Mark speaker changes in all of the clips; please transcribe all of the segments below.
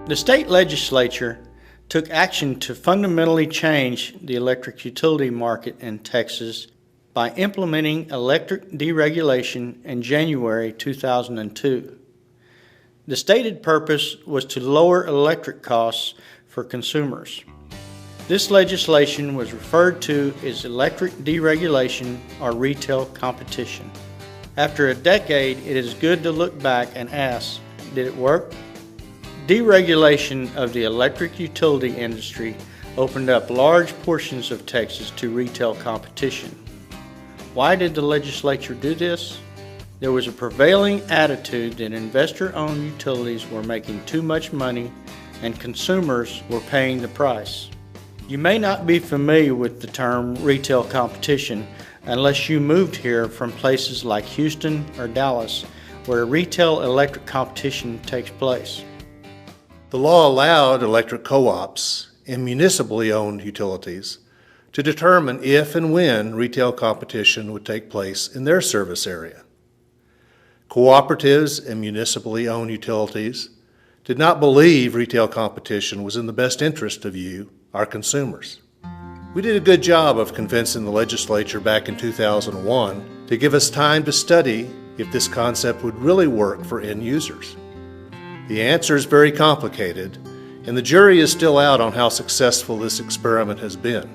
Speaker 1: The state legislature took action to fundamentally change the electric utility market in Texas by implementing electric deregulation in January 2002. The stated purpose was to lower electric costs for consumers. This legislation was referred to as electric deregulation or retail competition. After a decade, it is good to look back and ask, did it work? Deregulation of the electric utility industry opened up large portions of Texas to retail competition. Why did the legislature do this? There was a prevailing attitude that investor-owned utilities were making too much money and consumers were paying the price. You may not be familiar with the term retail competition unless you moved here from places like Houston or Dallas, where retail electric competition takes place.
Speaker 2: The law allowed electric co-ops and municipally owned utilities to determine if and when retail competition would take place in their service area. Cooperatives and municipally owned utilities did not believe retail competition was in the best interest of you, our consumers. We did a good job of convincing the legislature back in 2001 to give us time to study if this concept would really work for end users. The answer is very complicated, and the jury is still out on how successful this experiment has been.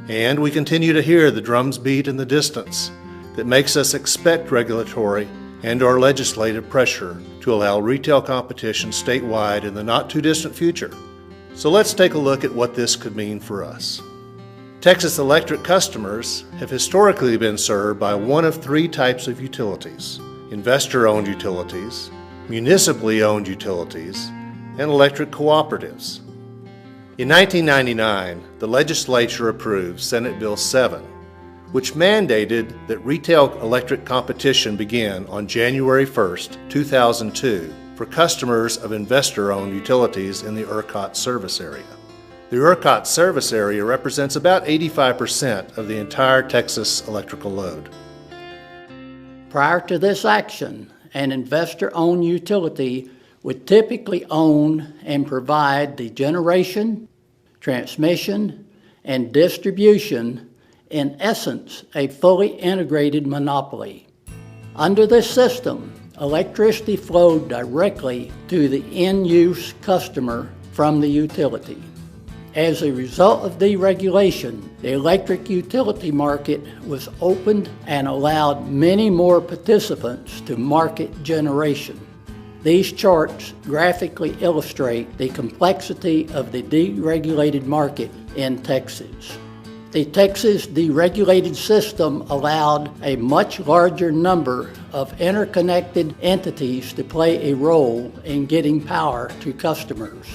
Speaker 2: And we continue to hear the drums beat in the distance that makes us expect regulatory and/or legislative pressure to allow retail competition statewide in the not-too-distant future. So let's take a look at what this could mean for us. Texas Electric customers have historically been served by one of three types of utilities: investor-owned utilities, municipally owned utilities, and electric cooperatives. In 1999, the legislature approved Senate Bill 7, which mandated that retail electric competition begin on January 1st, 2002 for customers of investor-owned utilities in the ERCOT service area. The ERCOT service area represents about 85% of the entire Texas electrical load.
Speaker 3: Prior to this action, an investor-owned utility would typically own and provide the generation, transmission, and distribution, in essence, a fully integrated monopoly. Under this system, electricity flowed directly to the end-use customer from the utility. As a result of deregulation, the electric utility market was opened and allowed many more participants to market generation. These charts graphically illustrate the complexity of the deregulated market in Texas. The Texas deregulated system allowed a much larger number of interconnected entities to play a role in getting power to customers.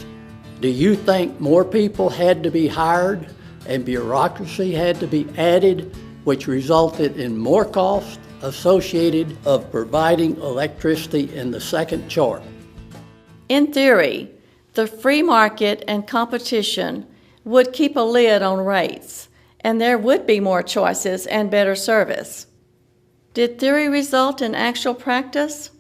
Speaker 3: Do you think more people had to be hired and bureaucracy had to be added, which resulted in more cost associated of providing electricity in the second chart?
Speaker 4: In theory, the free market and competition would keep a lid on rates, and there would be more choices and better service. Did theory result in actual practice?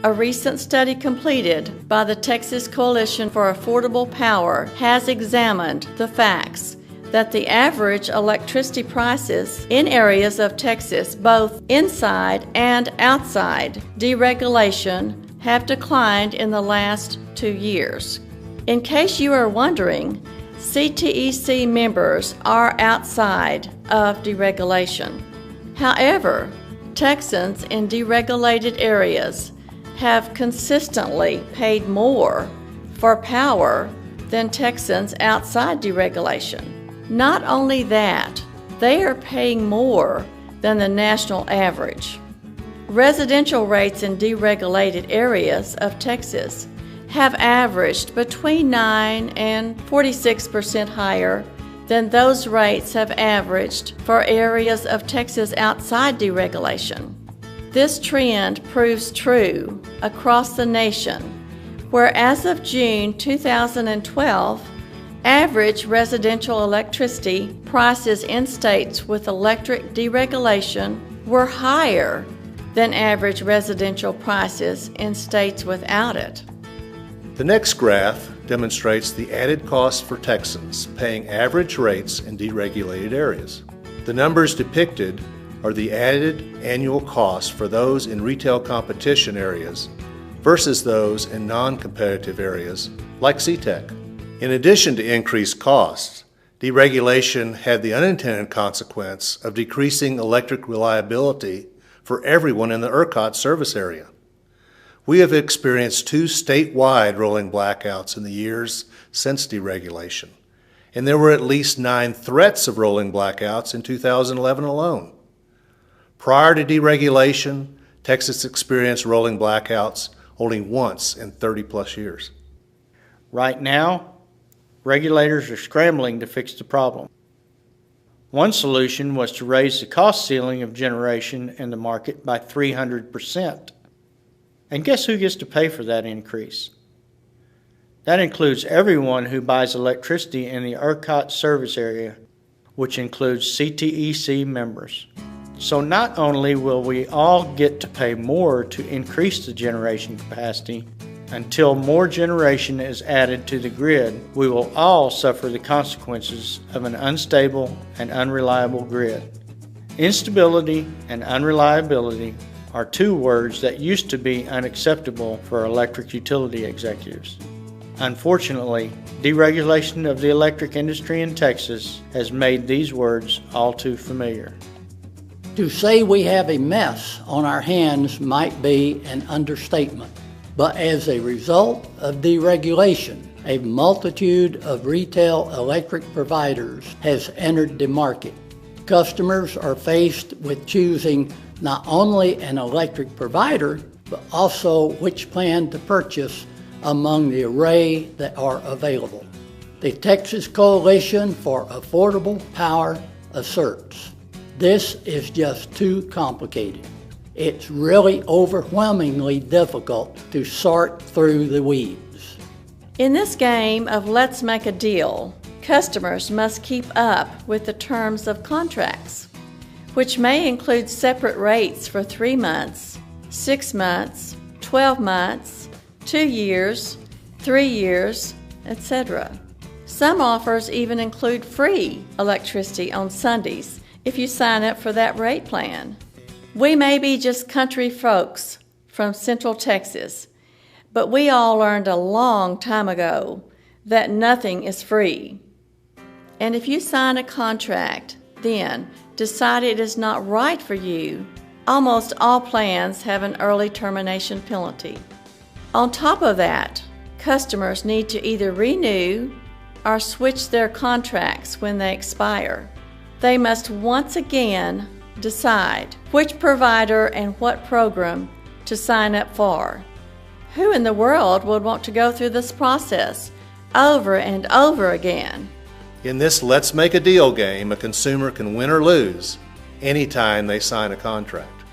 Speaker 4: A recent study completed by the Texas Coalition for Affordable Power has examined the facts that the average electricity prices in areas of Texas, both inside and outside deregulation, have declined in the last 2 years. In case you are wondering, CTEC members are outside of deregulation. However, Texans in deregulated areas have consistently paid more for power than Texans outside deregulation. Not only that, they are paying more than the national average. Residential rates in deregulated areas of Texas have averaged between 9 and 46% higher than those rates have averaged for areas of Texas outside deregulation. This trend proves true across the nation, where as of June 2012, average residential electricity prices in states with electric deregulation were higher than average residential prices in states without it.
Speaker 2: The next graph demonstrates the added cost for Texans paying average rates in deregulated areas. The numbers depicted are the added annual costs for those in retail competition areas versus those in non-competitive areas like CTEC. In addition to increased costs, deregulation had the unintended consequence of decreasing electric reliability for everyone in the ERCOT service area. We have experienced 2 statewide rolling blackouts in the years since deregulation, and there were at least 9 threats of rolling blackouts in 2011 alone. Prior to deregulation, Texas experienced rolling blackouts only once in 30-plus years.
Speaker 1: Right now, regulators are scrambling to fix the problem. One solution was to raise the cost ceiling of generation in the market by 300%. And guess who gets to pay for that increase? That includes everyone who buys electricity in the ERCOT service area, which includes CTEC members. So not only will we all get to pay more to increase the generation capacity, until more generation is added to the grid, we will all suffer the consequences of an unstable and unreliable grid. Instability and unreliability are 2 words that used to be unacceptable for electric utility executives. Unfortunately, deregulation of the electric industry in Texas has made these words all too familiar.
Speaker 3: To say we have a mess on our hands might be an understatement. But as a result of deregulation, a multitude of retail electric providers has entered the market. Customers are faced with choosing not only an electric provider, but also which plan to purchase among the array that are available. The Texas Coalition for Affordable Power asserts, this is just too complicated. It's really overwhelmingly difficult to sort through the weeds.
Speaker 4: In this game of let's make a deal, customers must keep up with the terms of contracts, which may include separate rates for 3 months, 6 months, 12 months, 2 years, 3 years, etc. Some offers even include free electricity on Sundays if you sign up for that rate plan. We may be just country folks from Central Texas, but we all learned a long time ago that nothing is free. And if you sign a contract, then decide it is not right for you, almost all plans have an early termination penalty. On top of that, customers need to either renew or switch their contracts when they expire. They must once again decide which provider and what program to sign up for. Who in the world would want to go through this process over and over again?
Speaker 2: In this let's make a deal game, a consumer can win or lose anytime they sign a contract.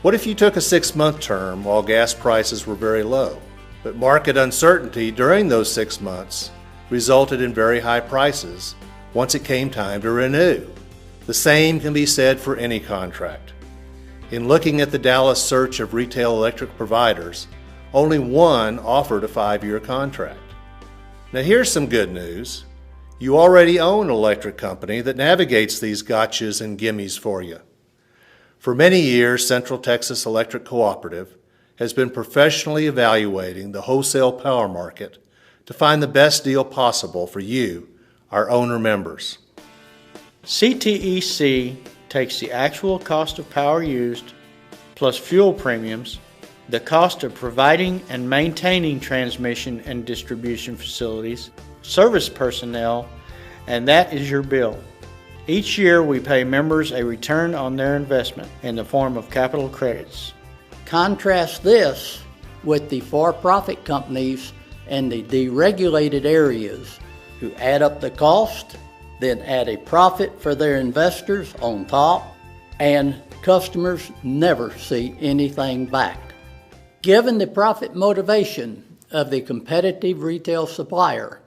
Speaker 2: What if you took a 6-month term while gas prices were very low, but market uncertainty during those 6 months resulted in very high prices once it came time to renew? The same can be said for any contract. In looking at the Dallas search of retail electric providers, only one offered a 5-year contract. Now here's some good news. You already own an electric company that navigates these gotchas and gimmies for you. For many years, Central Texas Electric Cooperative has been professionally evaluating the wholesale power market to find the best deal possible for you, our owner members.
Speaker 1: CTEC takes the actual cost of power used, plus fuel premiums, the cost of providing and maintaining transmission and distribution facilities, service personnel, and that is your bill. Each year we pay members a return on their investment in the form of capital credits.
Speaker 3: Contrast this with the for-profit companies and the deregulated areas who add up the cost, then add a profit for their investors on top, and customers never see anything back. Given the profit motivation of the competitive retail supplier,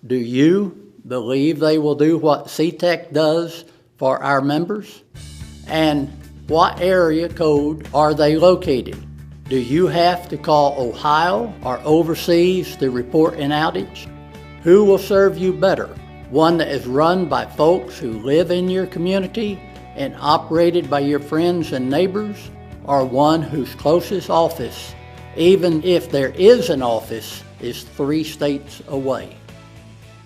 Speaker 3: do you believe they will do what CTEC does for our members? And what area code are they located? Do you have to call Ohio or overseas to report an outage? Who will serve you better? One that is run by folks who live in your community and operated by your friends and neighbors, or one whose closest office, even if there is an office, is 3 states away?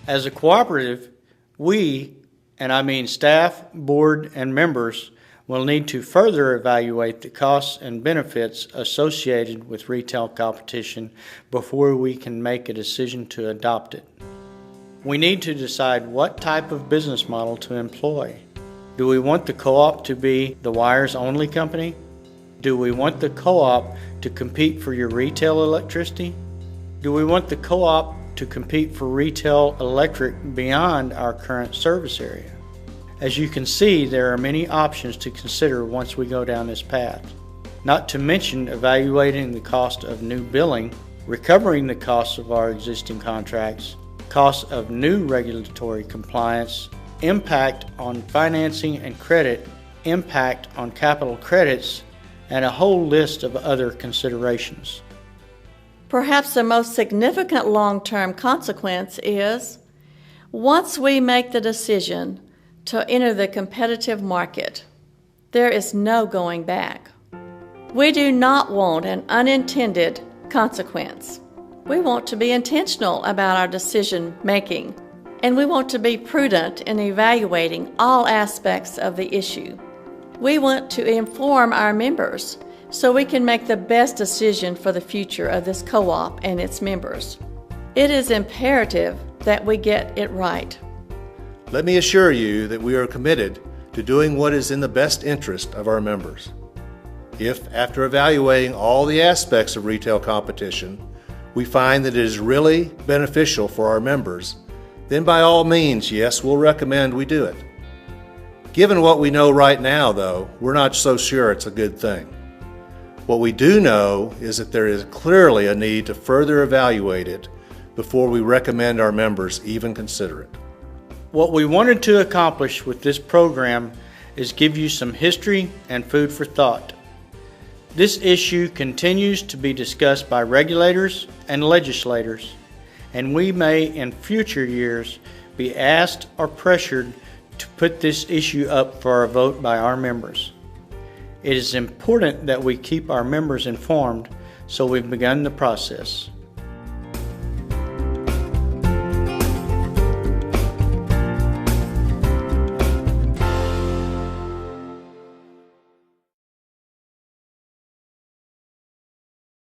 Speaker 1: As a cooperative, we, and I mean staff, board, and members, will need to further evaluate the costs and benefits associated with retail competition before we can make a decision to adopt it. We need to decide what type of business model to employ. Do we want the co-op to be the wires-only company? Do we want the co-op to compete for your retail electricity? Do we want the co-op to compete for retail electric beyond our current service area? As you can see, there are many options to consider once we go down this path. Not to mention evaluating the cost of new billing, recovering the costs of our existing contracts, costs of new regulatory compliance, impact on financing and credit, impact on capital credits, and a whole list of other considerations.
Speaker 4: Perhaps the most significant long-term consequence is, once we make the decision to enter the competitive market, there is no going back. We do not want an unintended consequence. We want to be intentional about our decision making, and we want to be prudent in evaluating all aspects of the issue. We want to inform our members so we can make the best decision for the future of this co-op and its members. It is imperative that we get it right.
Speaker 2: Let me assure you that we are committed to doing what is in the best interest of our members. If, after evaluating all the aspects of retail competition, we find that it is really beneficial for our members, then by all means, yes, we'll recommend we do it. Given what we know right now, though, we're not so sure it's a good thing. What we do know is that there is clearly a need to further evaluate it before we recommend our members even consider it.
Speaker 1: What we wanted to accomplish with this program is give you some history and food for thought. This issue continues to be discussed by regulators and legislators, and we may in future years be asked or pressured to put this issue up for a vote by our members. It is important that we keep our members informed, so we've begun the process.